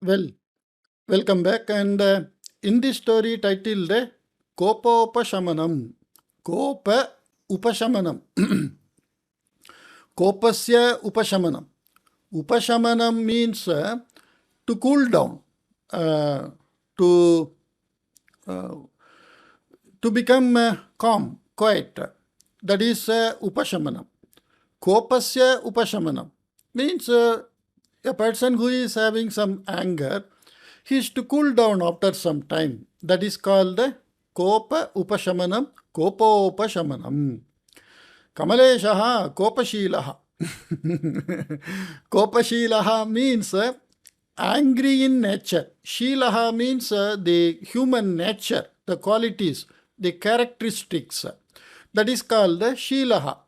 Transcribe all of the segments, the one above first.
Well, welcome back. And in this story titled Kopa Upashamanam, Kopa Upashamanam, Kopasya Upashamanam. Upashamanam means to cool down, uh, to to become calm, quiet. That is Upashamanam. Kopasya Upashamanam means a person who is having some anger, he is to cool down after some time. That is called Kopa Upashamanam, Kopopashamanam. Kamaleshaha Kopashilaha. Kopashilaha means angry in nature. Shilaha means the human nature, the qualities, the characteristics. That is called Shilaha.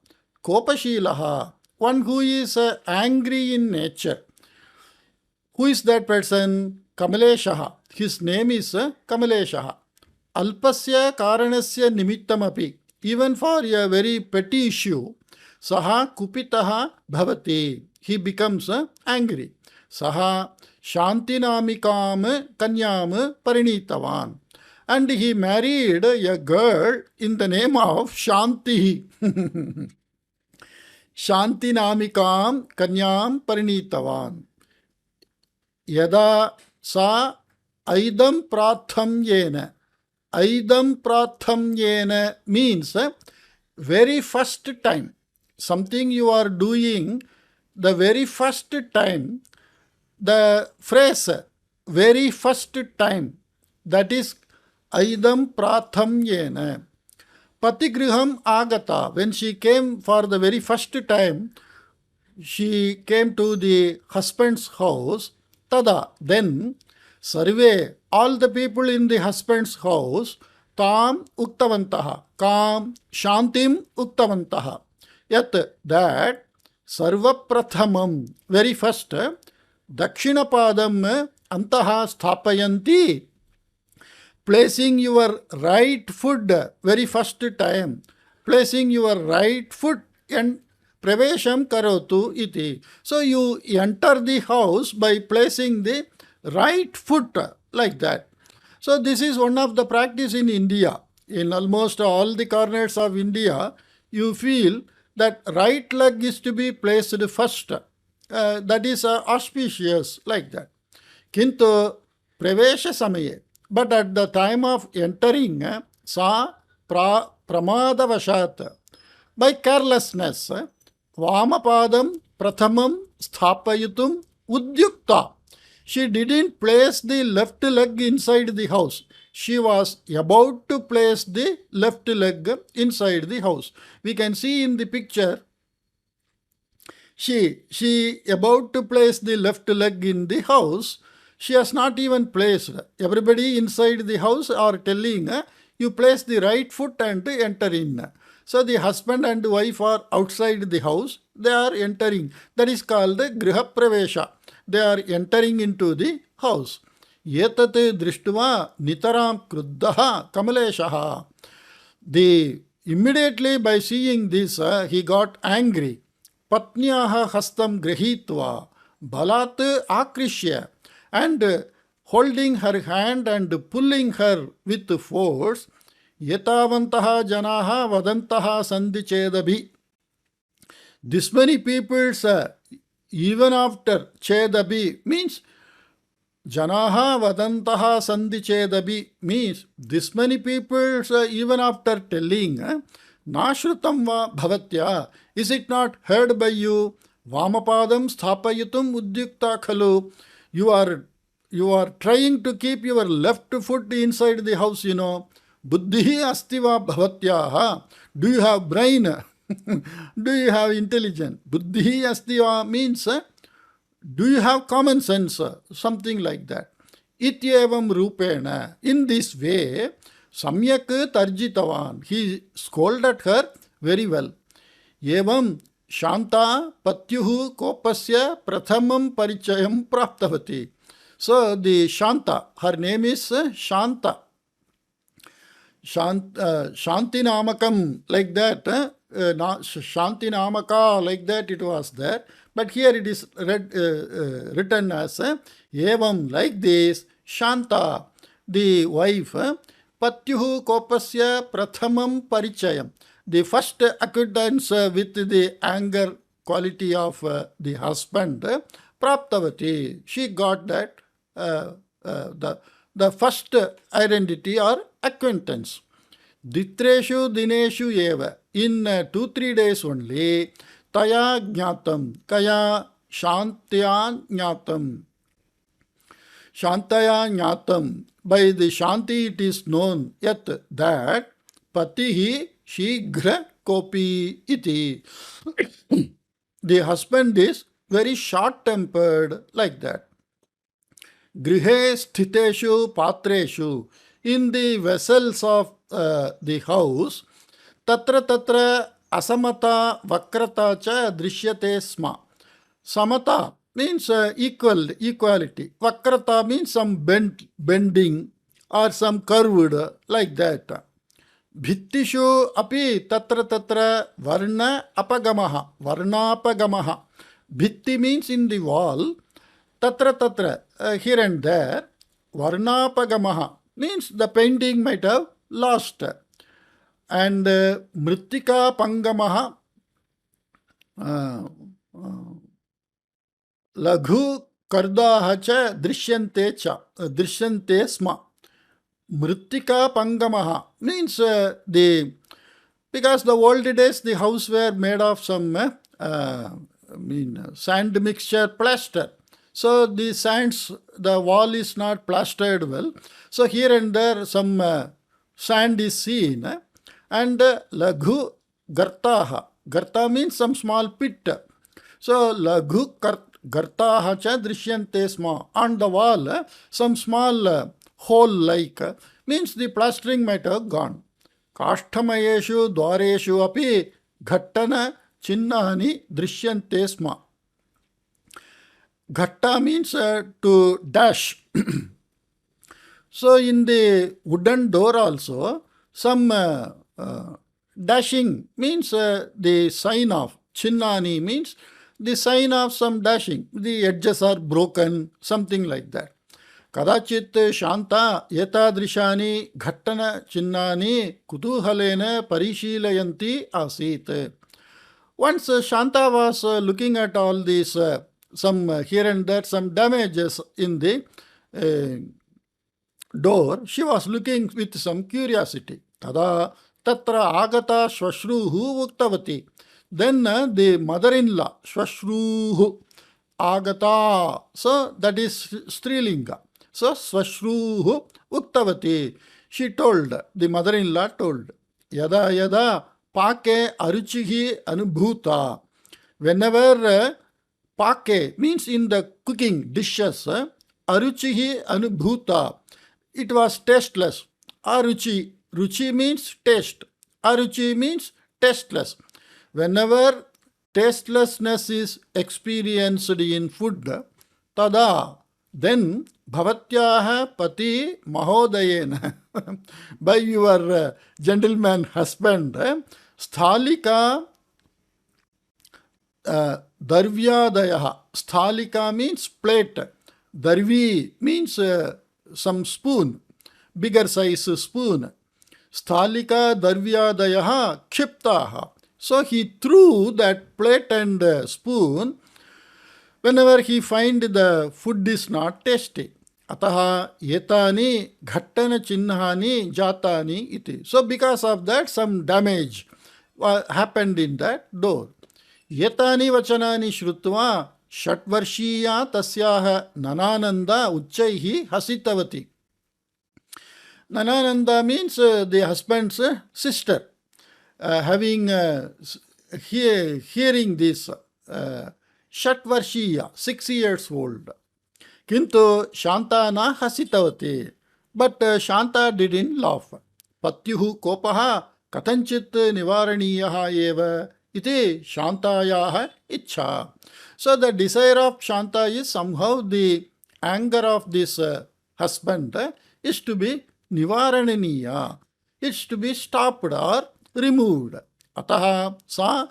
Kopashilaha, one who is angry in nature. Who is that person? Kamaleshaha. His name is Kamaleshaha. Alpasya karanasya nimittamapi. Even for a very petty issue, saha kupitaha bhavati. He becomes angry. Saha shantinamikam kanyam parinitavan. And he married a girl in the name of Shanti. Shantinamikam kanyam parinitavan. Yada sa aidam pratham yena. Aidam pratham yena means very first time. Something you are doing the very first time. The phrase very first time, that is aidam pratham yena. Patigriham agata. When she came for the very first time, she came to the husband's house. Tada, then, sarve, all the people in the husband's house, tam uktavantaha, kam shantim uktavantaha. Yet that, sarva prathamam, very first, dakshinapadam antaha sthapayanti, placing your right foot, very first time, placing your right foot and Pravesham karotu iti. So you enter the house by placing the right foot like that. So this is one of the practice in India. In almost all the corners of India, you feel that right leg is to be placed first. That is auspicious like that. Kintu pravesha samaye. But at the time of entering, sa pramadavashat, by carelessness, Vamapadam prathamam sthapayitum udyukta. She didn't place the left leg inside the house. She was about to place the left leg inside the house. We can see in the picture, she about to place the left leg in the house. She has not even placed. Everybody inside the house are telling, you place the right foot and enter in. So the husband and wife are outside the house. They are entering. That is called griha pravesha. They are entering into the house. Yetat drishtva nitaram kruddaha kamaleshaha. Immediately by seeing this, he got angry. Patnyaha hastam grihitva balat akrishya, and holding her hand and pulling her with force, yatavantaha janaha vadantaha sandhi. This many people, even after chedabi means janaha vadantaha sandhi means this many people, even after telling, nashrutam va bhavatya, is it not heard by you? Vamapadam sthapayitum udyukta khalu. You are trying to keep your left foot inside the house, you know. Buddhi astiva bhavatyaha. Do you have brain? Do you have intelligence? Buddhi astiva means, do you have common sense? Something like that. Ityevam rupena. In this way, samyak tarjitavan. He scolded her very well. Evam shanta patyuhu kopasya prathamam parichayam praptavati. So the Shanta, her name is Shanta. Shantinamakam, like that. Shantinamaka, like that it was there. But here it is written as evam, like this, Shanta, the wife, Patyuhu Kopasya Prathamam Parichayam, the first acquaintance with the anger quality of the husband, Praptavati, she got that the first identity or acquaintance. Ditreshu Dineshu Eva, in 2-3 days only, Taya Jnatam, Kaya Shantya Jnatam. Shantaya Jnatam, by the Shanti it is known yet that Patihi Shighra Kopi iti. The husband is very short-tempered, like that. Grihe sthiteshu patreshu, in the vessels of the house, tatra tatra asamata vakrata cha drishyate sma. Samata means equality. Vakrata means some bending or some curved, like that. Bhittishu api tatra tatra varna apagamaha, varnapagamaha. Bhitti means in the wall, tatra tatra, here and there. Varnapagamaha means the painting might have lost. And mrittika pangamaha, laghu kardaha cha drishyante sma. Mrittika pangamaha means because the old days the house were made of some sand mixture plaster. So the sands, the wall is not plastered well. So here and there some sand is seen. And laghu gartaha. Garta means some small pit. So laghu gartaha cha drishyante sma. On the wall, some small hole like, means the plastering might have gone. Kashtamayeshu dwareshu api ghattana chinnahani drishyante sma. Ghatta means to dash. So in the wooden door also, some dashing means the sign of, chinnani means the sign of some dashing. The edges are broken, something like that. Kadachit Shanta etadrishani ghattana chinnani kutuhalena parishilayanti asit. Once Shanta was looking at all these, some here and there, some damages in the door, she was looking with some curiosity. Tada tatra agata shwashruhu uktavati. Then the mother-in-law, shwashruhu, agata, so that is strilinga. So swashruhu uktavati, she told, the mother-in-law told, yada yada pake aruchihi anubhuta. Whenever pake means in the cooking dishes, aruchihi anubhuta, it was tasteless. Aruchi, ruchi means taste. Aruchi means tasteless. Whenever tastelessness is experienced in food, tada, then bhavatyaha pati mahodayena, by your gentleman husband, sthalika darvyadayaha. Sthalika means plate. Darvi means some spoon, bigger size spoon. Sthalika darvyadayaha kshiptaha. So he threw that plate and spoon whenever he find the food is not tasty. Ataha etani ghattana chinnahani jatani iti. So because of that some damage happened in that door. Etani vachanani shrutva shatvarshiya tasyaha nanananda uchaihi hasitavati. Nanananda means the husband's sister. Having hearing this Shatvarshiya, 6 years old. Kintu Shanta na hasitavati. But Shanta didn't laugh. Patyuhu kopaha katanchit nivaraniyaha eva iti Shantayaha ichha. So the desire of Shanta is somehow the anger of this husband is to be nivarananiya. It's to be stopped or removed. Ataha sa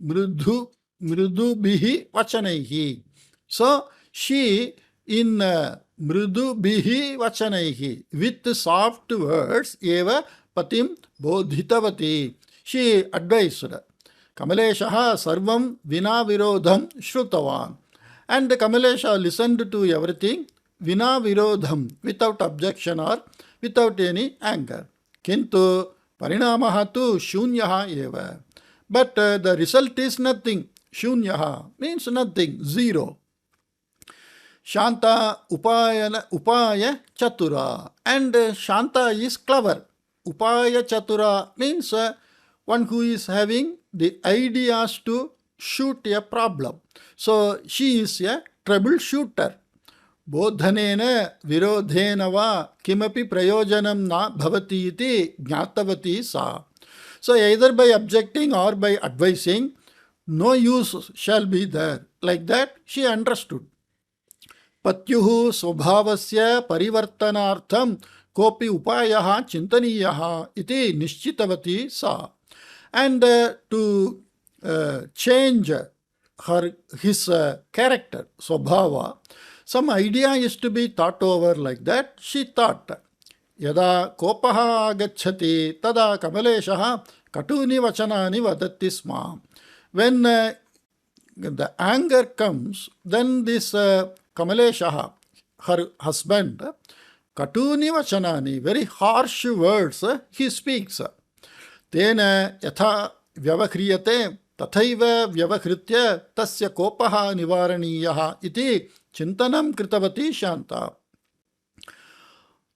mridhu mridubihi vachanaihi. So she in mridubihi vachanaihi, with soft words, eva patim bodhitavati. She advised. Kamaleshaha sarvam vina virodham shrutavan. And Kamalesha listened to everything vina virodham, without objection or without any anger. Kintu parinamaha tu shunyaha eva. But the result is nothing. Shunyaha means nothing, zero. Shanta upaya chatura. And Shanta is clever. Upaya chatura means one who is having the ideas to shoot a problem. So she is a troubleshooter. Bodhanena virodhena va kimapi prayojanam na bhavati iti jnatavati sa. So either by objecting or by advising, no use shall be there. Like that she understood. Patyuhu swabhavasya parivartanartham kopi upayaha chintaniyaha iti nishchitavati sa. And to change his character, swabhava, some idea is to be thought over. Like that she thought. Yada kopaha agacchati tada kamaleshaha katuni vachanani vadati sma. When the anger comes, then this Kamaleshaha, her husband, katuni vachanani, very harsh words he speaks. Tena yatha vyavakriyate tathaiva vyavakritya tasya kopaha nivaraniyaha iti chintanam kritavati Shanta.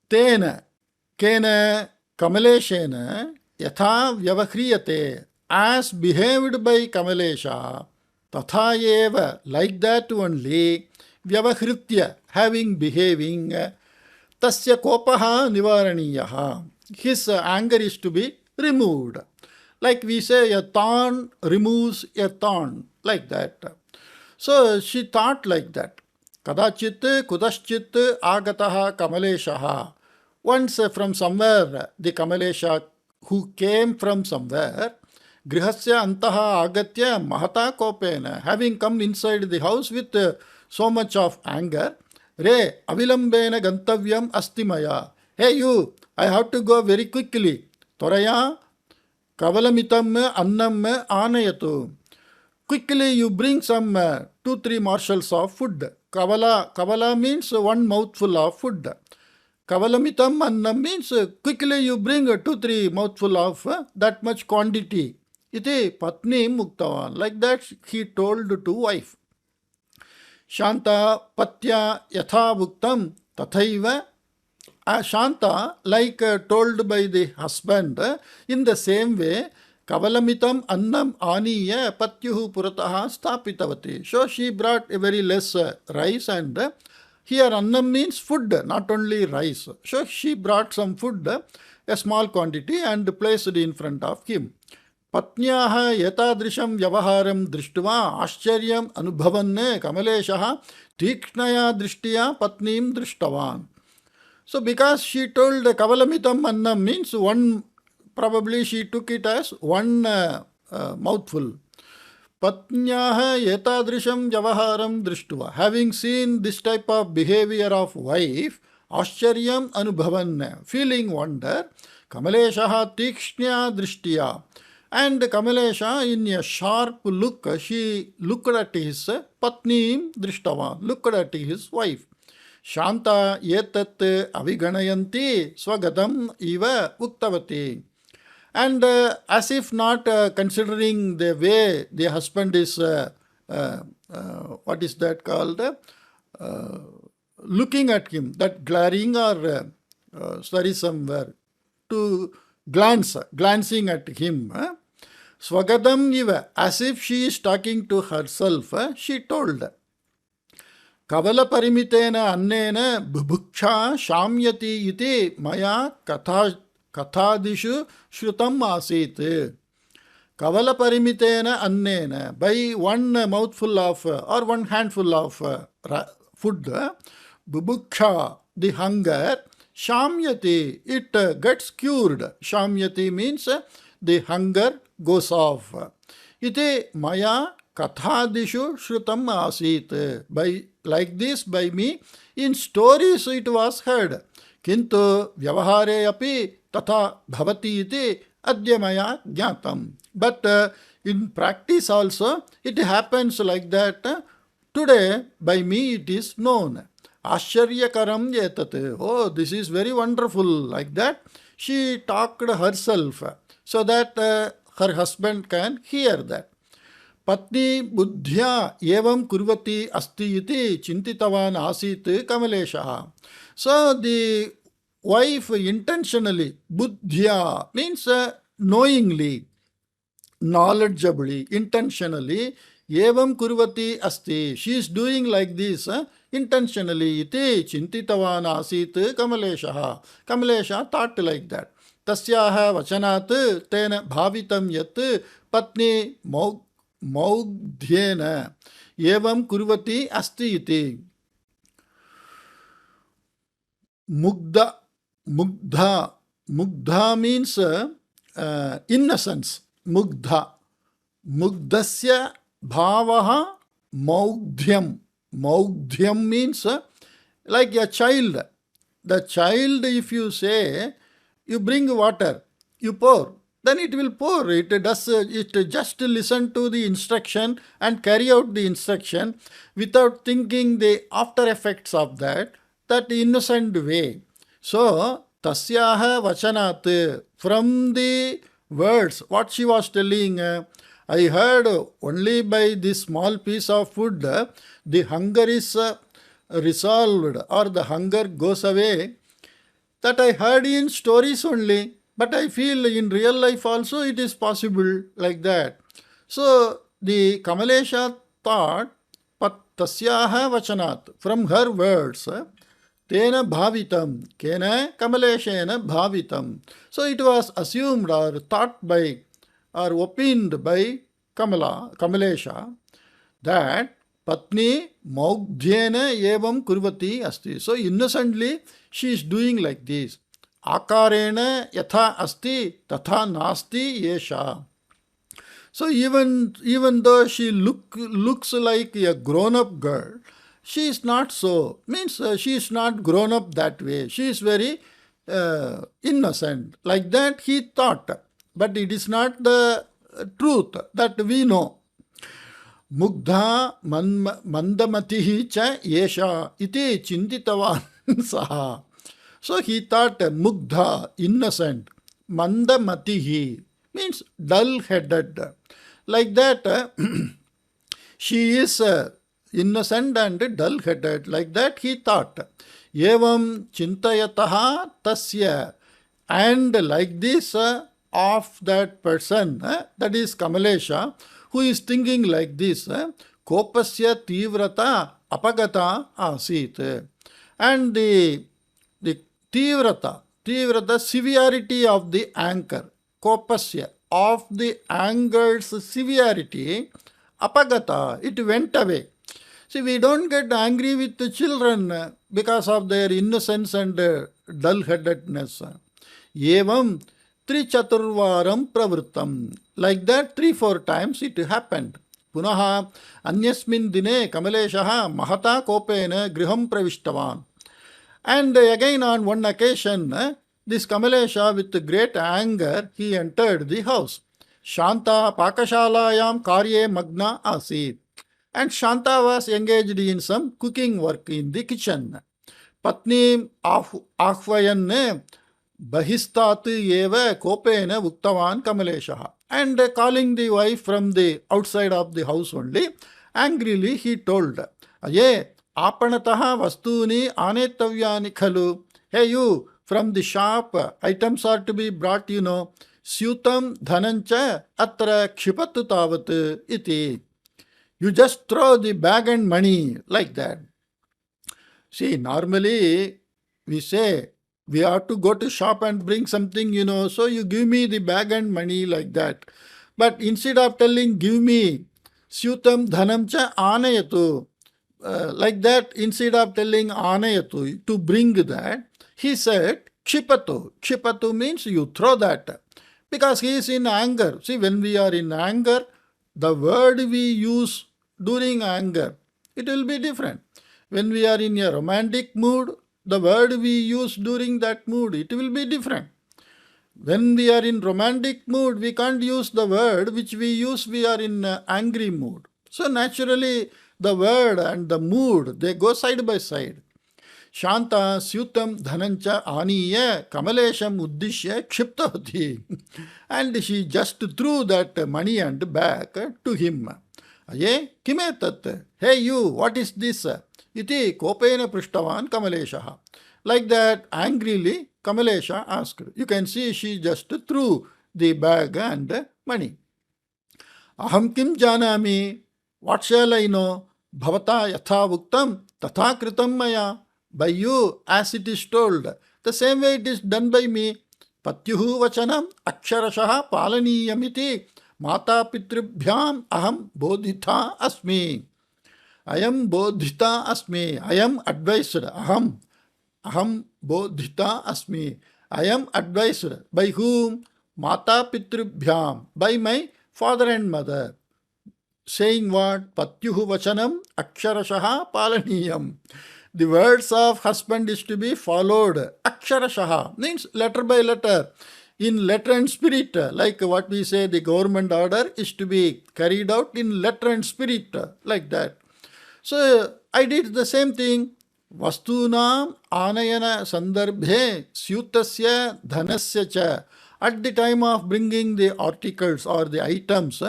Tena kena Kamaleshena yatha vyavakriyate, as behaved by Kamalesha, tatha eva, like that only, vyavahritya, behaving, tasya kopaha nivaraniyaha, his anger is to be removed. Like we say, a thorn removes a thorn, like that. So she thought like that. Kadachit kudaschit agataha Kamaleshaha. Once from somewhere, the Kamalesha who came from somewhere, Grihasya antaha agatya mahata kopena, having come inside the house with so much of anger, re avilambena gantavyam astimaya. Hey you, I have to go very quickly. Toraya kavalamitam annam anayatu. Quickly you bring some 2-3 morsels of food. Kavala means one mouthful of food. Kavalamitam annam means quickly you bring 2-3 mouthful of that much quantity. Iti patni muktavan. Like that he told to wife. Shanta patya yatha bhuktam tathaiva. Shanta, like told by the husband, in the same way, kavalamitam annam aniya patyuhu purataha stapitavati. So she brought a very less rice, and here annam means food, not only rice. So she brought some food, a small quantity, and placed it in front of him. Patnyaha yatadrisham vyavaharam drishtva ashcharyam anubhavan Kamaleshaha tikšnaya drishtiya patnim drishtavan. So because she told kavalamitam annam means one, probably she took it as one mouthful. Patnyaha yatadrisham vyavaharam drishtva. Having seen this type of behavior of wife, ashcharyam anubhavan, feeling wonder, Kamaleshaha tikšnaya drishtiya. And Kamalesha, in a sharp look, she looked at his patnim drishtavan, looked at his wife. Shanta yetat aviganayanti swagatam iva uktavati. And as if not considering the way the husband is, what is that called? Looking at him, that glaring or sorry, somewhere, to glancing at him. Swagadam iva, as if she is talking to herself, she told. Kavala parimitena annena bubhuksha shamyati iti maya kathadishu shrutam asit. Kavala parimitena annena, by one mouthful of or one handful of food, bubhuksha, the hunger, shamyati, it gets cured. Shamyati means the hunger goes off. Iti maya kathadishu shrutam asit. By like this, by me, in stories it was heard. Kintu vyavahare api tatha bhavati iti adya maya jnatam. But in practice also, it happens like that. Today, by me, it is known. Asharyakaram etat. Oh, this is very wonderful. Like that, she talked herself so that her husband can hear that. Patni buddhya evam kurvati asti iti chintitavan asit kamaleshaha. So the wife intentionally, buddhya means knowingly, knowledgeably, intentionally, evam kurvati asti. She is doing like this intentionally. Iti chintitavan asit kamaleshaha. Kamalesha thought like that. Tasyaha vachanat tena bhavitam yat patni maugdhyena evam kurvati asti iti. Mugdha means innocence. Mugdasya bhavaha maugdhyam. Maugdhyam means like a child. The child, if you say, you bring water, you pour, then it will pour. It just listen to the instruction and carry out the instruction without thinking the after effects of that innocent way. So, tasyaha vachanat, from the words, what she was telling, I heard only by this small piece of food, the hunger is resolved or the hunger goes away. That I heard in stories only, but I feel in real life also it is possible like that. So, the Kamalesha thought, tasyaha vachanat, from her words, tena bhavitam, kena kamaleshena bhavitam. So it was assumed or thought by or opined by Kamalesha that patni maugdhyena evam kurvati asti. So innocently she is doing like this. Akarena yatha asti tatha nasti yesha. So even though she looks like a grown-up girl, she is not so. Means she is not grown up that way. She is very innocent. Like that he thought. But it is not the truth that we know. Mugdha mandamatihi cha yesha iti chintitavan saha. So he thought mugdha, innocent. Mandamatihi means dull-headed. Like that she is innocent and dull-headed. Like that he thought. Evam chintayataha tasya. And like this of that person, that is Kamalesha, who is thinking like this, kopasya tivrata apagata asit. And the tivrata, severity of the anger, kopasya, of the anger's severity, apagata, it went away. See, we don't get angry with the children because of their innocence and dull-headedness. Evam trichaturvaram pravrittam. Like that 3-4 times it happened. Punaha anyasmin dine Kamaleshaha mahata kopena griham pravishtavan. And again on one occasion, this Kamalesha with great anger, he entered the house. Shanta pakashalayam karye magna asit. And Shanta was engaged in some cooking work in the kitchen. Patni ahvayan bahistat eva kopena uktavan Kamaleshaha. And calling the wife from the outside of the house only, angrily he told, Aye, apanataha vastuni anetavyani khalu. Hey you, from the shop, items are to be brought, Syutam dhanancha atra kshipatu tavat iti. You just throw the bag and money like that. See, normally we say we have to go to shop and bring something, so you give me the bag and money like that. But instead of telling give me, syutam dhanamcha anayatu, like that, instead of telling anayatu, to bring that, he said kshipatu. Kshipatu means you throw that. Because he is in anger. See, when we are in anger, the word we use during anger, it will be different. When we are in a romantic mood, the word we use during that mood, it will be different. When we are in romantic mood, we can't use the word which we use we are in angry mood. So naturally, the word and the mood, they go side by side. Shanta Syutam Dhanancha Aniya Kamalesham Uddishya Kshiptavati. And she just threw that money and bag to him. Aye, kime tat? Hey you, what is this? Iti Kopena Prishtavan Kamaleshaha. Like that, angrily, Kamalesha asked. You can see she just threw the bag and money. Aham kim janami? What shall I know? Bhavata yatha vuktam tatha kritam maya. By you, as it is told, the same way it is done by me. Patyuhu vachanam aksharashaha palaniyamiti mata pitribhyam aham bodhita asmi. I am bodhita asmi. I am advised. Aham bodhita asmi. I am advised. By whom? Mata pitribhyam. By my father and mother. Saying what? Patyuhu vachanam aksharashaha palaniyam. The words of husband is to be followed. Aksharashaha means letter by letter. In letter and spirit. Like what we say, the government order is to be carried out in letter and spirit. Like that. So I did the same thing. Vastunam anayana sandarbhe syutasya dhanasya cha. At the time of bringing the articles or the items,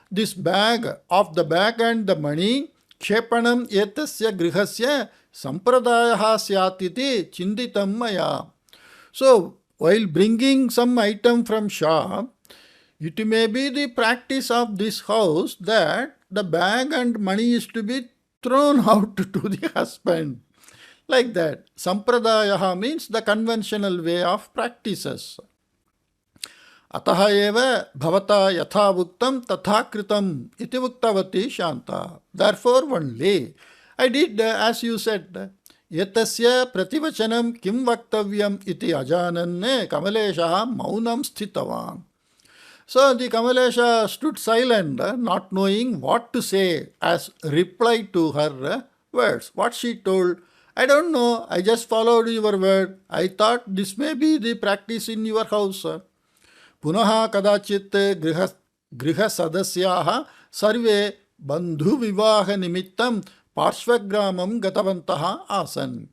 this bag of the bag and the money, kshepanam etasya grihasya sampradayaha syatiti chinditam maya. So while bringing some item from shop, it may be the practice of this house that the bag and money is to be thrown out to the husband. Like that. Sampradayaha means the conventional way of practices. Ataha eva bhavata yatha vuktam tatha kritam iti vuktavati shanta. Therefore only I did as you said. Yatasya prativachanam kim vaktavyam iti ajananne kamaleshaha maunam sthitavan. So the Kamalesha stood silent, not knowing what to say as reply to her words. What she told, I don't know, I just followed your word. I thought this may be the practice in your house. Punaha kadachit griha sadasyaha sarve bandhu vivaha nimittam parshvagramam gatavantaha asan.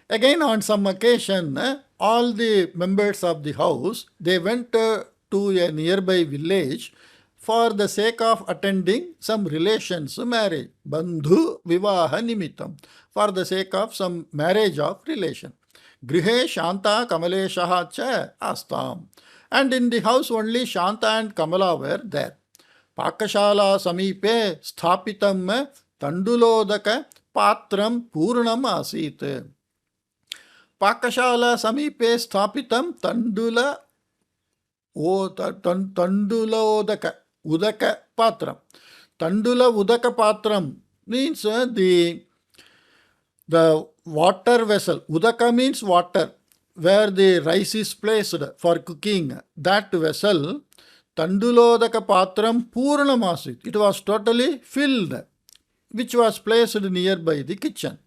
Again on some occasion, all the members of the house, they went to a nearby village for the sake of attending some relations marriage. Bandhu vivaha nimittam. For the sake of some marriage of relation. Grihe Shanta Kamaleshaha cha astam. And in the house only Shanta and Kamala were there. Pakashala samipe sthapitam tandulodaka patram Puranam asit. Pakashala samipe sthapitam tandulodaka udaka patram. Tandula udaka patram means the water vessel. Udaka means water, where the rice is placed for cooking. That vessel, tandulodaka patram Puranam asit. It was totally filled, which was placed nearby the kitchen.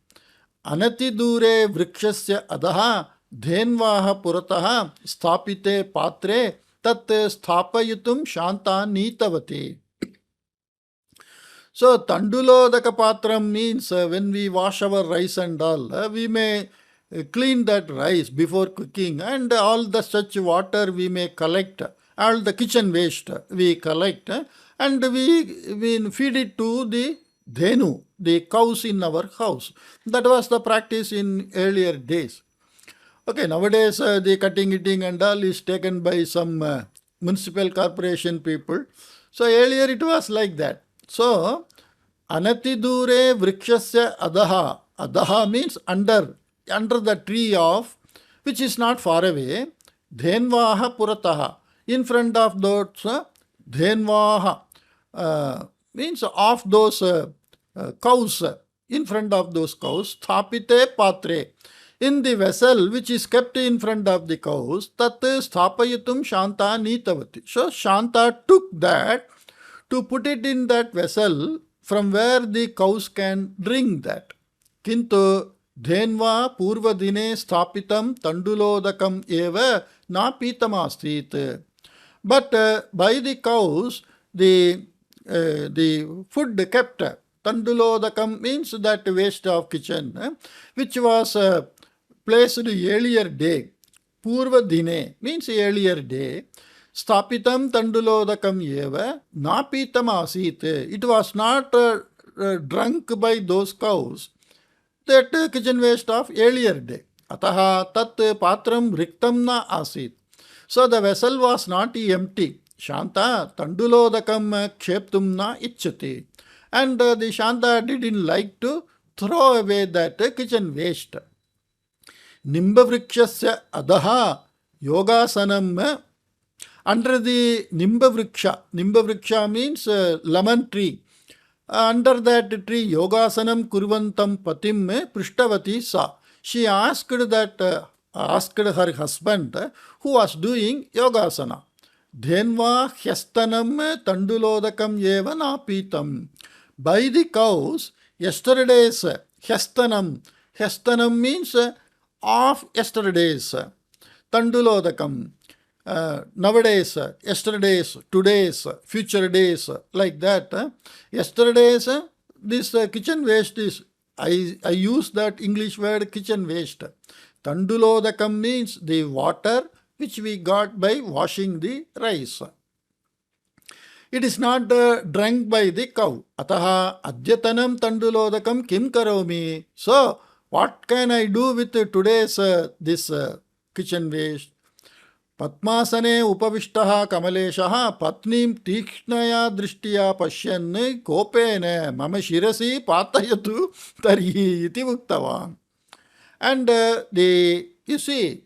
Anati dure vrikshasya adaha dhenvaha purataha sthapite patre tat sthapayitum shanta nitavati. So tandulodaka patram means when we wash our rice and all, we may clean that rice before cooking, and all the such water we may collect, all the kitchen waste we collect, and we feed it to the dhenu, the cows in our house. That was the practice in earlier days. Okay, nowadays the cutting, eating and all is taken by some municipal corporation people. So earlier it was like that. So, anati dure vrikshasya adaha. Adaha means under the tree of, which is not far away. Dhenvaha purataha. In front of those dhenvaha means of those cows. In front of those cows. Sthapite patre. In the vessel which is kept in front of the cows. Tat sthapayitum shanta nitavati. So Shanta took that to put it in that vessel from where the cows can drink that. Kintu dhenva purvadine sthapitam tandulodakam eva napitamastrit. But by the cows, the food kept. Tandulodakam means that waste of kitchen, which was placed earlier day. Purvadine means earlier day. Sthapitam tandulodakam eva napitam asit. It was not drunk by those cows. That kitchen waste of earlier day. Ataha tat patram riktam na asit. So the vessel was not empty. Shanta tandulodakam ksheptum na icchati. And the Shanta didn't like to throw away that kitchen waste. Nimbavriksha adaha yogasanam. Under the Nimbavriksha means lemon tree. Under that tree, yogasanam kurvantam patim prishtavati sa. She asked her husband who was doing yogasana. Dhenva hyastanam tandulodakam eva napitam. By the cows, yesterday's hyastanam. Hyastanam means of yesterday's. Tandulodakam. Nowadays, yesterday's, today's, future days, like that. Yesterday's, this kitchen waste is, I use that English word kitchen waste. Tandulodakam means the water which we got by washing the rice. It is not drunk by the cow. Ataha adyatanam tandulodakam kim karomi. So, what can I do with today's this kitchen waste? Padmasane upavishtaha kamaleshaha patnim tikshnaya drishtiya pashyan kopene mama shirasi patayatu tarihi iti uktavan. And you see,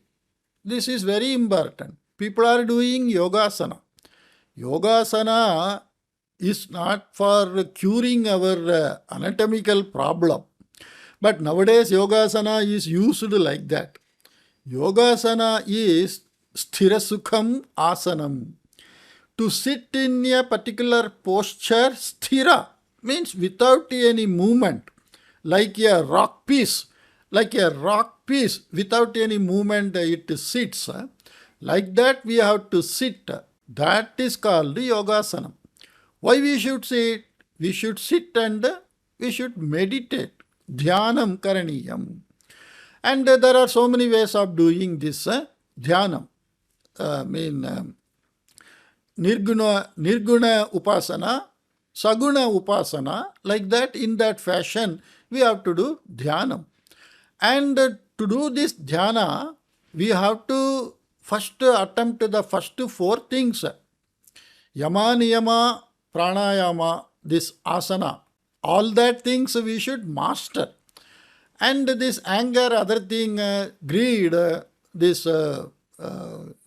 this is very important. People are doing yogasana. Yogasana is not for curing our anatomical problem. But nowadays yogasana is used like that. Yogasana is sthirasukham asanam. To sit in a particular posture, sthira means without any movement, like a rock piece. Like a rock piece, without any movement it sits. Like that we have to sit. That is called yogasana. Why we should sit? We should sit and we should meditate. Dhyanam karaniyam. And there are so many ways of doing this dhyanam. Nirguna upasana, saguna upasana, like that, in that fashion we have to do dhyanam. And to do this dhyana, we have to first attempt the first four things. Yama, niyama, pranayama, this asana. All that things we should master. And this anger, other thing, greed, this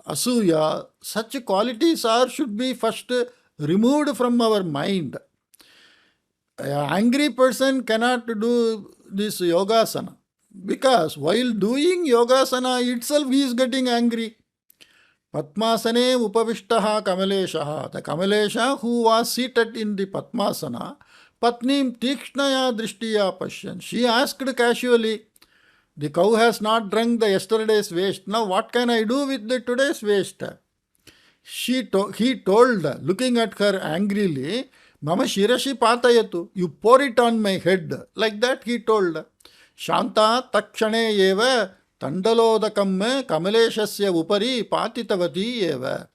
asuya, such qualities should be first removed from our mind. An angry person cannot do this yogasana. Because while doing yogasana itself he is getting angry. Padmasane upavishtaha kamaleshaha. The kamalesha who was seated in the padmasana, patnim tikshnaya drishtiya pashyan. She asked casually, the cow has not drunk the yesterday's waste. Now what can I do with the today's waste? He told, looking at her angrily, Mama shirashi patayatu. You pour it on my head. Like that he told. Shanta takshane eva tandalodakam kamaleshasya upari patitavati eva.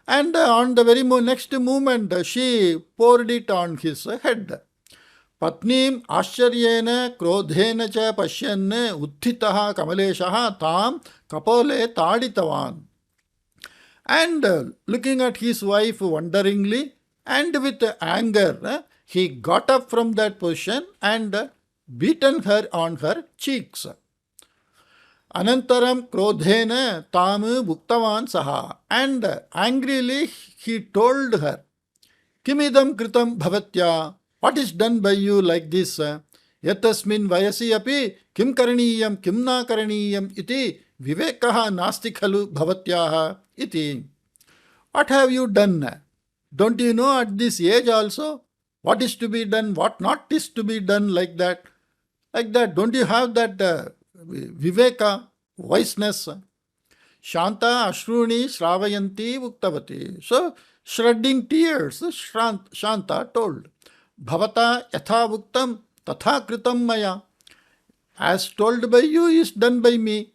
And on the very next moment she poured it on his head. Patnim ascharyena krodhena cha pashyan uttitaha kamaleshaha tam kapole taditavan. And looking at his wife wonderingly and with anger, he got up from that position and beaten her on her cheeks. Anantaram krodhena tam bhuktavan saha. And angrily he told her, Kimidam kritam bhavatya. What is done by you like this? Yatasmin vayasi api kim karaniyam kim na karaniyam iti vivekaha nasti khalu bhavatyaha iti. What have you done? Don't you know at this age also what is to be done, what not is to be done, like that? Like that. Don't you have that viveka, wiseness? Shanta Ashruni Shravayanti Uktavati. So, shredding tears, Shanta told, Bhavata Yatha Uktam Tatha Kritam Maya. As told by you is done by me.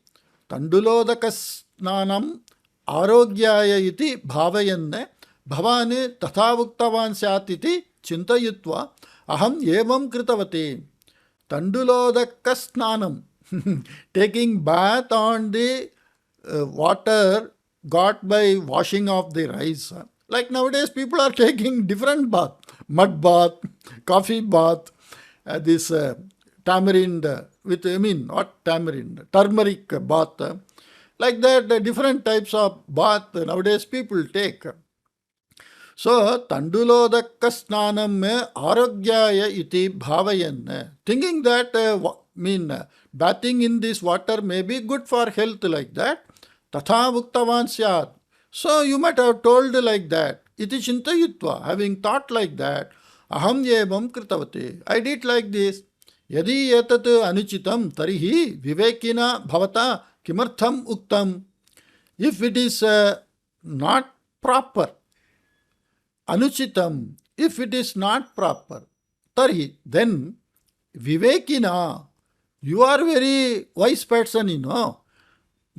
Tandulodakasnanam Arogyaya iti bhavayanne bhavane tatha uktavan syat iti chintayutva aham evam kritavati. Tandulodakasnanam. Taking bath on the water got by washing off the rice. Like nowadays, people are taking different bath, mud bath, coffee bath, this tamarind with, not tamarind, turmeric bath. Like that, different types of bath nowadays people take. So, Tandulodakka snanam arogyaya iti bhavayan. Thinking that, bathing in this water may be good for health, like that. Tatha uktavan syat. So, you might have told like that. Iti chintayutva. Having thought like that, aham yevam kritavati. I did like this. Yadi etat anuchitam tarihi vivekina bhavata kimartham uktam. If it is not proper, anuchitam, if it is not proper, tarhi, then vivekina, you are very wise person,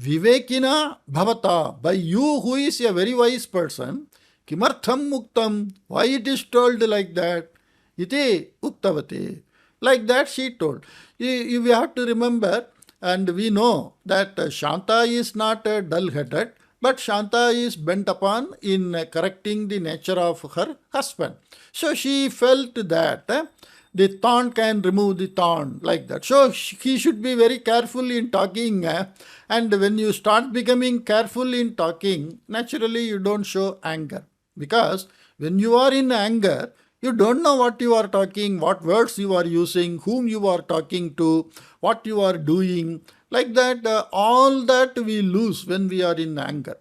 Vivekina bhavata, by you who is a very wise person, kimartham uktam, why it is told like that? Iti uktavati. Like that she told. You have to remember, and we know that Shanta is not dull-headed, but Shanta is bent upon in correcting the nature of her husband. So she felt that the thorn can remove the thorn, like that. So he should be very careful in talking. And when you start becoming careful in talking, naturally you don't show anger. Because when you are in anger, you don't know what you are talking, what words you are using, whom you are talking to, what you are doing. Like that, all that we lose when we are in anger.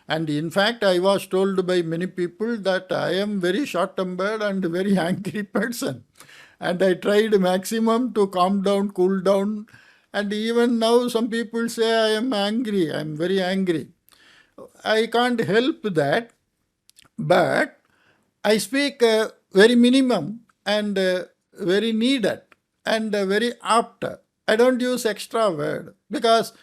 And in fact, I was told by many people that I am very short-tempered and very angry person. And I tried maximum to calm down, cool down. And even now some people say I am angry, I am very angry. I can't help that, but I speak very minimum and very needed and very apt. I don't use extra word because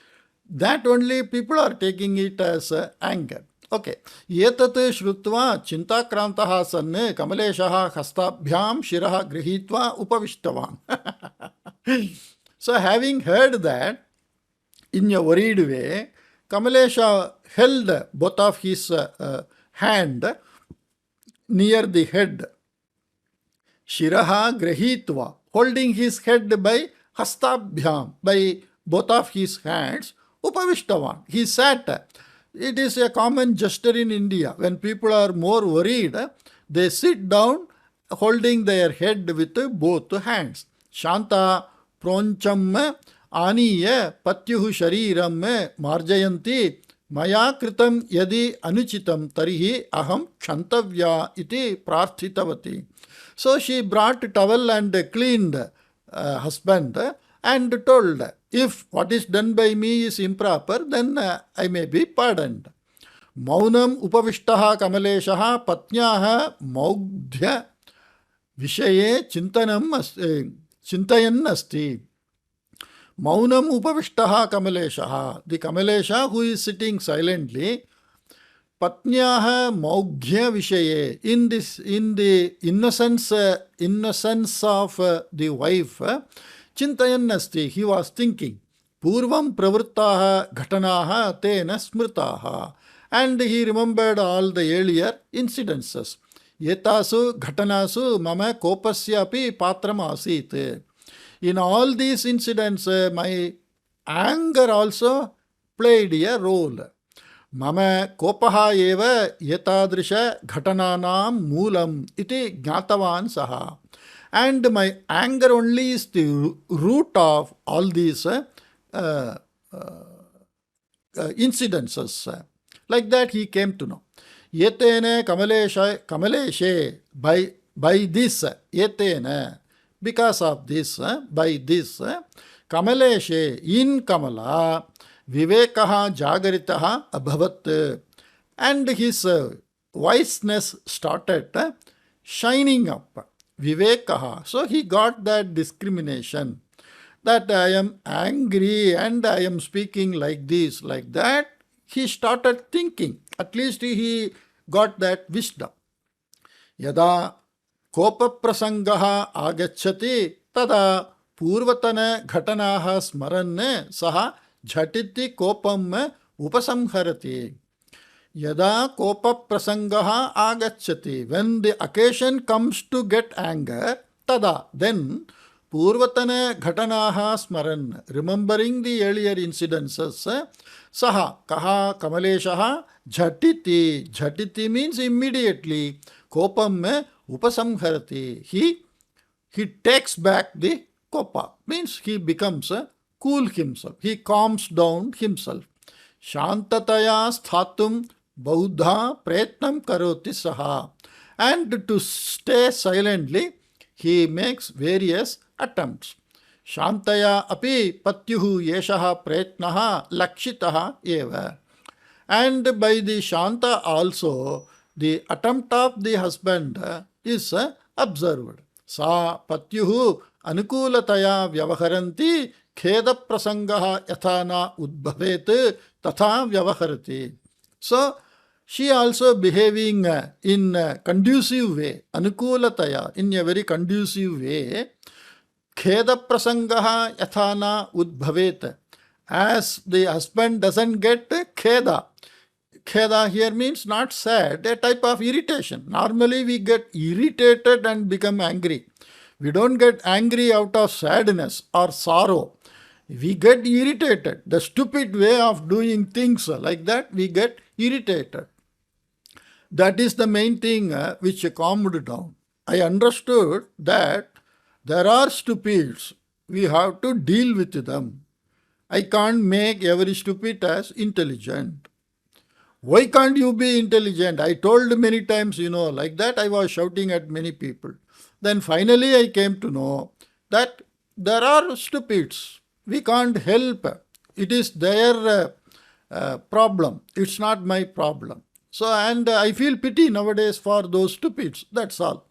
that only people are taking it as anger. Okay. Yetat shrutva chintakrantaha sanne kamaleshaha hastabhyam shiraha grihitva upavishtavan. So having heard that, in a worried way, Kamalesha held both of his hand near the head. Shiraha grahitva, holding his head by hastabhyam, by both of his hands, upavishtavan. He sat. It is a common gesture in India. When people are more worried, they sit down holding their head with both hands. Shanta proncham aniya patyuhu shariram marjayanti maya kritam yadi anuchitam tarihi aham kshantavya iti prarthitavati. So she brought a towel and cleaned husband and told, if what is done by me is improper, then I may be pardoned. Maunam upavishtaha kamaleshaha patnyaha maugdhya vishaye chintayan asti. Maunam upavishtaha kamaleshaha. The Kamalesha who is sitting silently, patnyaha maugdhya vishaye, in the innocence of the wife, Chintayan asti, he was thinking. Purvam pravrittaha ghatanaha tena smritaha. And he remembered all the earlier incidences. Yetasu ghatanasu mama kopasya api patram asit. In all these incidents, my anger also played a role. Mama kopaha eva yetadrisha ghatananam moolam iti jnatavan saha. And my anger only is the root of all these incidences. Like that he came to know. Yetene kamaleshe, by this, yetene, because of this, by this, kamaleshe, in Kamala, vivekaha jagaritaha abhavat, and his wiseness started shining up. Vivekaha. So he got that discrimination, that I am angry and I am speaking like this, like that. He started thinking. At least he got that wisdom. Yada Kopa prasangaha agachati tada purvatana ghatanaha smaranne saha jhatiti kopam upasamharati. Yada Kopa prasangaha agachati. When the occasion comes to get anger, tada, then Purvatana Ghatanaha Smaran, remembering the earlier incidences, Saha, Kaha, Kamaleshaha, Jhatiti. Jhatiti means immediately. Kopam Upasamharati. He takes back the Kopa, means he becomes cool himself. He calms down himself. Shantataya sthatum Bauddha pretnam karoti saha. And to stay silently, he makes various attempts. Shantaya api patyuhu yeshaha pretnaha lakshitaha eva. And by the Shanta also, the attempt of the husband is observed. Sa patyuhu anukulataya vyavaharanti kheda prasangaha yathana udbhavet tatha vyavaharati. So, she also behaving in a conducive way, anukulataya, in a very conducive way, kheda prasangaha yathana udbhavet. As the husband doesn't get kheda. Kheda here means not sad, a type of irritation. Normally we get irritated and become angry. We don't get angry out of sadness or sorrow. We get irritated. The stupid way of doing things like that, we get irritated. That is the main thing which calmed down. I understood that there are stupids. We have to deal with them. I can't make every stupid as intelligent. Why can't you be intelligent? I told many times, like that I was shouting at many people. Then finally I came to know that there are stupids. We can't help. It is their problem. It's not my problem. So, and I feel pity nowadays for those stupids. That's all.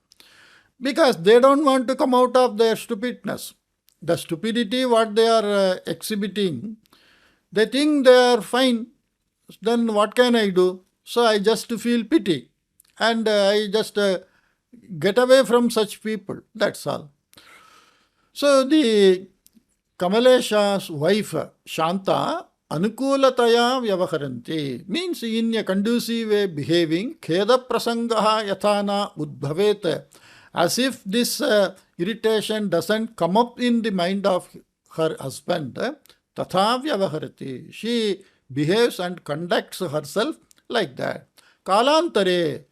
Because they don't want to come out of their stupidness. The stupidity what they are exhibiting, they think they are fine. Then what can I do? So I just feel pity. And I just get away from such people. That's all. So the Kamalesha's wife, Shanta, anukulataya vyavaharanti, means in a conducive way behaving, kheda prasangaha yathana udbhavet, as if this irritation doesn't come up in the mind of her husband, tatha vyavaharati. She behaves and conducts herself like that. Kalantare,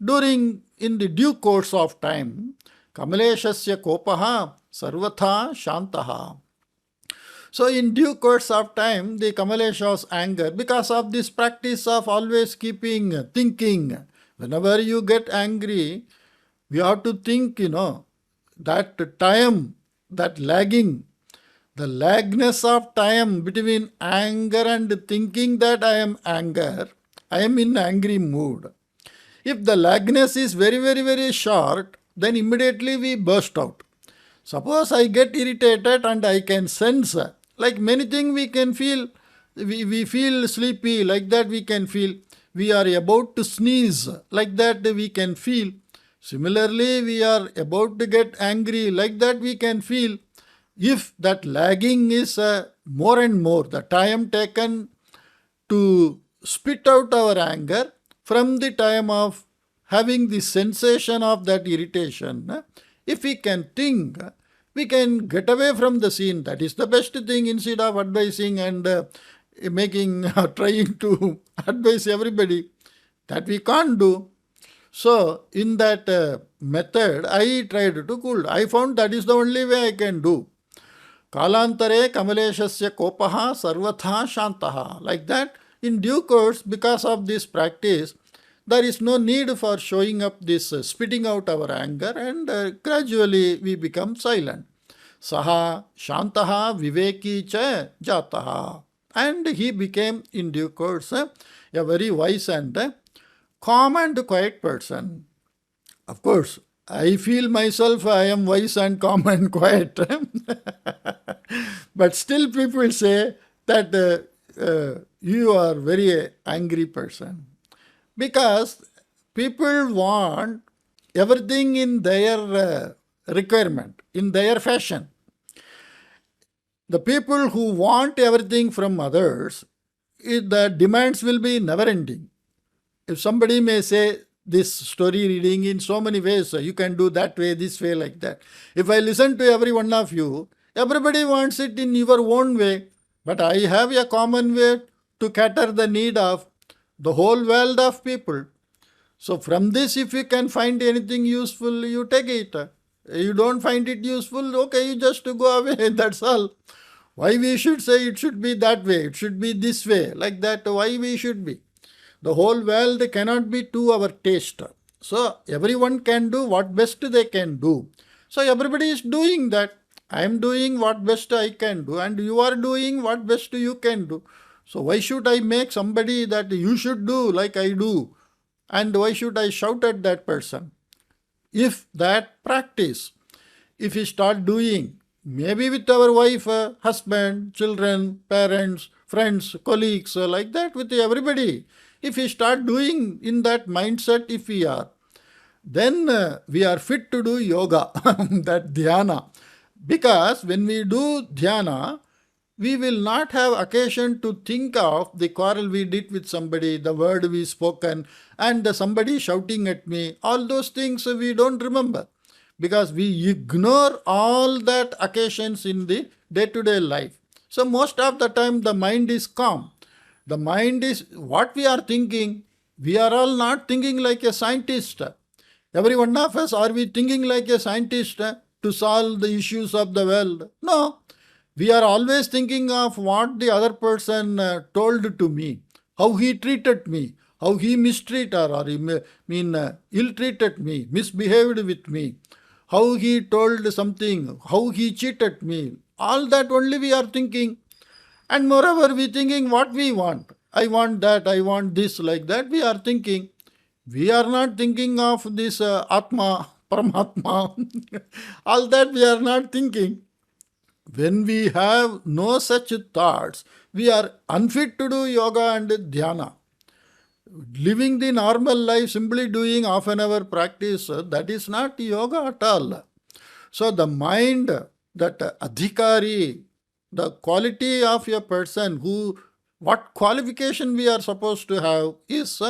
in the due course of time, Kamaleshasya kopaha sarvatha shantaha. So in due course of time, the Kamalesha's anger, because of this practice of always thinking, whenever you get angry, we have to think, that time, that lagging, the lagness of time between anger and thinking that I am in angry mood. If the lagness is very, very, very short, then immediately we burst out. Suppose I get irritated and I can sense, like many things we can feel, we feel sleepy, like that we can feel. We are about to sneeze, like that we can feel. Similarly, we are about to get angry, like that we can feel. If that lagging is more and more, the time taken to spit out our anger from the time of having the sensation of that irritation, if we can think, we can get away from the scene. That is the best thing, instead of advising and trying to advise everybody. That we can't do. So, in that method, I tried to cool. I found that is the only way I can do. Kalantare Kamaleshasya kopaha sarvatha shantaha. Like that, in due course, because of this practice, there is no need for showing up this, spitting out our anger, and gradually we become silent. Saha Shantaha Viveki cha Jataha. And he became in due course a very wise and calm and quiet person. Of course, I feel myself I am wise and calm and quiet. But still people say that you are very angry person. Because people want everything in their requirement, in their fashion. The people who want everything from others, the demands will be never ending. If somebody may say this story reading in so many ways, you can do that way, this way, like that. If I listen to every one of you, everybody wants it in your own way, but I have a common way to cater the need of the whole world of people. So from this, if you can find anything useful, you take it. You don't find it useful, okay, you just go away, that's all. Why we should say it should be that way, it should be this way, like that, why we should be? The whole world cannot be to our taste. So everyone can do what best they can do. So everybody is doing that. I am doing what best I can do, and you are doing what best you can do. So why should I make somebody that you should do like I do? And why should I shout at that person? If that practice, if we start doing, maybe with our wife, husband, children, parents, friends, colleagues, like that with everybody, if we start doing in that mindset, if we are, then we are fit to do yoga, that dhyana. Because when we do dhyana, we will not have occasion to think of the quarrel we did with somebody, the word we spoken, and somebody shouting at me. All those things we don't remember, because we ignore all that occasions in the day-to-day life. So most of the time the mind is calm. The mind is what we are thinking. We are all not thinking like a scientist. Every one of us, are we thinking like a scientist to solve the issues of the world? No. We are always thinking of what the other person told to me, how he treated me, how he mistreated or ill-treated me, misbehaved with me, how he told something, how he cheated me. All that only we are thinking. And moreover, we thinking what we want. I want that, I want this, like that we are thinking. We are not thinking of this Atma, Paramatma. All that we are not thinking. When we have no such thoughts, we are unfit to do yoga and dhyana. Living the normal life, simply doing half an hour practice, that is not yoga at all. So the mind, that adhikari, the quality of a person who, what qualification we are supposed to have is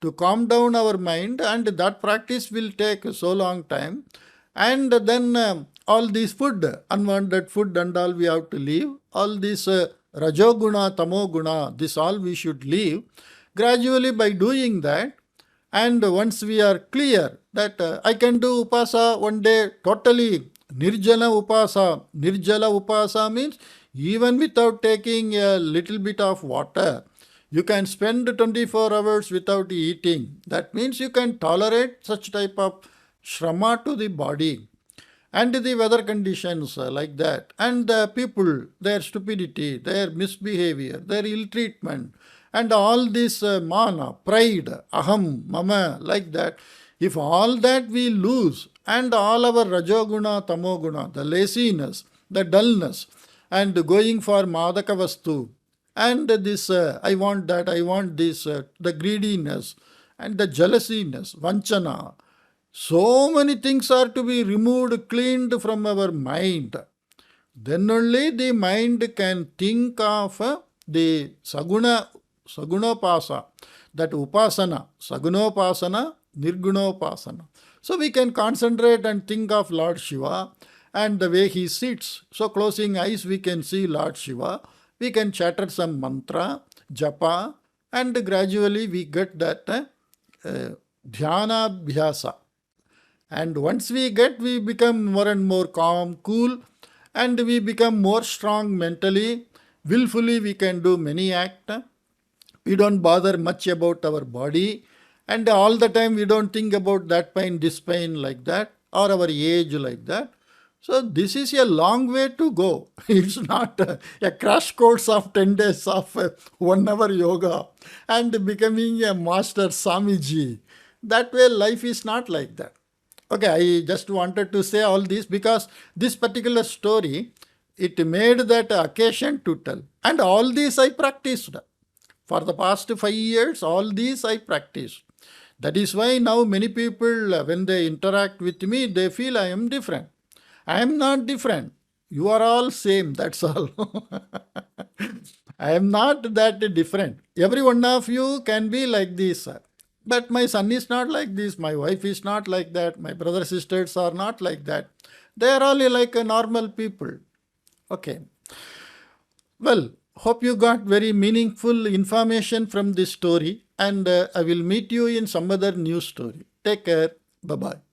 to calm down our mind, and that practice will take so long time. And then all this food, unwanted food and all we have to leave. All this rajoguna, tamoguna, this all we should leave. Gradually by doing that, and once we are clear that I can do upasa one day totally, nirjala upasa. Nirjala upasa means even without taking a little bit of water, you can spend 24 hours without eating. That means you can tolerate such type of shrama to the body and the weather conditions like that, and the people, their stupidity, their misbehavior, their ill treatment, and all this mana, pride, aham, mama, like that. If all that we lose, and all our rajoguna, tamoguna, the laziness, the dullness, and going for madaka vastu, and this I want that, I want this, the greediness, and the jealousiness, vanchana, so many things are to be removed, cleaned from our mind. Then only the mind can think of the sagunopasa, that upasana, sagunopasana, nirgunopasana. So we can concentrate and think of Lord Shiva and the way he sits. So closing eyes we can see Lord Shiva. We can chatter some mantra, japa, and gradually we get that dhyana bhyasa. And once we become more and more calm, cool, and we become more strong mentally. Willfully we can do many acts. We don't bother much about our body, And all the time we don't think about that pain, this pain like that, or our age like that. So this is a long way to go. It's not a crash course of 10 days of 1 hour yoga and becoming a master Swamiji. That way life is not like that. Okay, I just wanted to say all this because this particular story, it made that occasion to tell. And all this I practiced. For the past 5 years, all these I practiced. That is why now many people, when they interact with me, they feel I am different. I am not different. You are all same, that's all. I am not that different. Every one of you can be like this, sir. But my son is not like this, my wife is not like that, my brother sisters are not like that. They are all like a normal people. Okay. Well, hope you got very meaningful information from this story, and I will meet you in some other new story. Take care. Bye-bye.